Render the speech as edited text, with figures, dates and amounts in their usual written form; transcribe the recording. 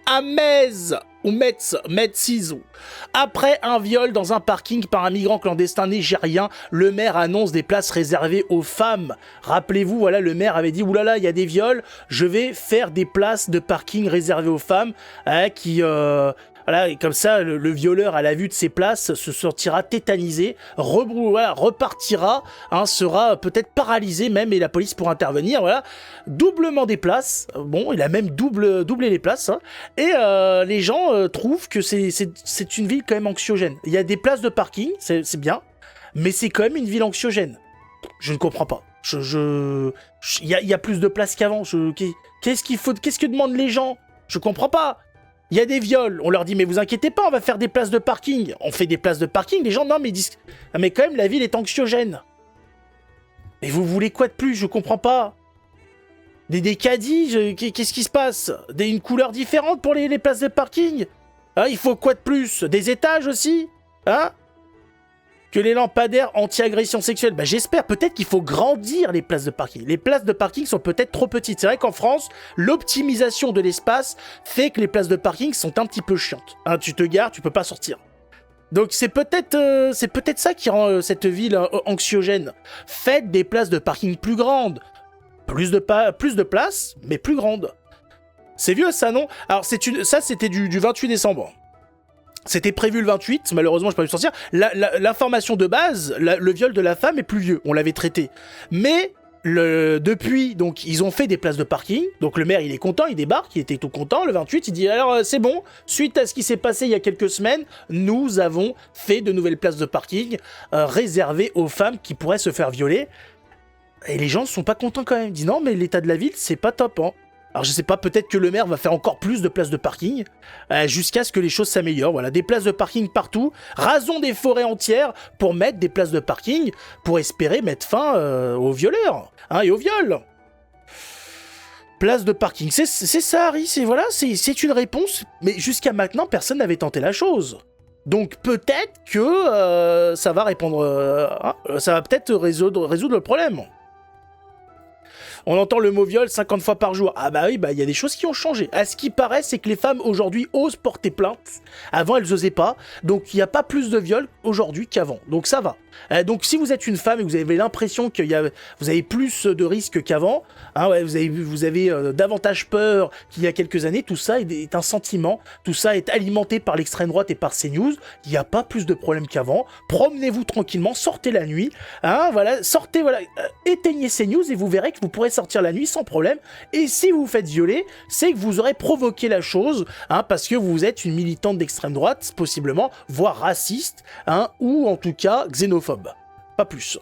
À Metz, ou Metz, Metz. Après un viol dans un parking par un migrant clandestin nigérien, le maire annonce des places réservées aux femmes. Rappelez-vous, voilà, le maire avait dit, oulala, il y a des viols, je vais faire des places de parking réservées aux femmes, voilà, et comme ça, le violeur, à la vue de ces places, se sortira tétanisé, repartira, sera peut-être paralysé même, et la police pourra intervenir, voilà. Doublement des places, bon, il a même doublé les places, et les gens trouvent que c'est une ville quand même anxiogène. Il y a des places de parking, c'est bien, mais c'est quand même une ville anxiogène. Je ne comprends pas. Il y a plus de places qu'avant. Qu'est-ce que demandent les gens? Je comprends pas. Il y a des viols, on leur dit mais vous inquiétez pas, on va faire des places de parking. On fait des places de parking, les gens non mais ils disent ah, mais quand même la ville est anxiogène. Et vous voulez quoi de plus? Je comprends pas. Des caddies, qu'est-ce qui se passe? Une couleur différente pour les places de parking? Hein, il faut quoi de plus? Des étages aussi? Hein? Que les lampadaires anti-agression sexuelle, bah j'espère, peut-être qu'il faut grandir les places de parking. Les places de parking sont peut-être trop petites. C'est vrai qu'en France, l'optimisation de l'espace fait que les places de parking sont un petit peu chiantes. Hein, tu te gares, tu peux pas sortir. Donc c'est peut-être ça qui rend cette ville anxiogène. Faites des places de parking plus grandes. Plus de places, mais plus grandes. C'est vieux ça, non? Alors ça c'était du 28 décembre. C'était prévu le 28, malheureusement je peux pas pu sortir. L'information de base, le viol de la femme est plus vieux, on l'avait traité. Mais depuis, donc ils ont fait des places de parking, donc le maire il est content, il débarque, il était tout content, le 28 il dit alors c'est bon, suite à ce qui s'est passé il y a quelques semaines, nous avons fait de nouvelles places de parking réservées aux femmes qui pourraient se faire violer. Et les gens ne sont pas contents quand même, ils disent non mais l'état de la ville c'est pas top hein. Alors je sais pas, peut-être que le maire va faire encore plus de places de parking, jusqu'à ce que les choses s'améliorent. Voilà, des places de parking partout, rasons des forêts entières pour mettre des places de parking, pour espérer mettre fin aux violeurs, et aux viols. Place de parking, c'est ça Harry, c'est une réponse, mais jusqu'à maintenant personne n'avait tenté la chose. Donc peut-être que ça va répondre, ça va peut-être résoudre le problème. On entend le mot viol 50 fois par jour. Ah bah oui, il y a des choses qui ont changé. À ce qui paraît, c'est que les femmes aujourd'hui osent porter plainte. Avant, elles osaient pas. Donc il n'y a pas plus de viols aujourd'hui qu'avant. Donc ça va. Donc si vous êtes une femme et que vous avez l'impression que vous avez plus de risques qu'avant, vous avez davantage peur qu'il y a quelques années, tout ça est un sentiment. Tout ça est alimenté par l'extrême droite et par CNews. Il n'y a pas plus de problèmes qu'avant. Promenez-vous tranquillement, sortez la nuit. Sortez, éteignez CNews et vous verrez que vous pourrez sortir la nuit sans problème. Et si vous vous faites violer, c'est que vous aurez provoqué la chose, parce que vous êtes une militante d'extrême droite, possiblement, voire raciste, ou en tout cas xénophobe. Pas plus.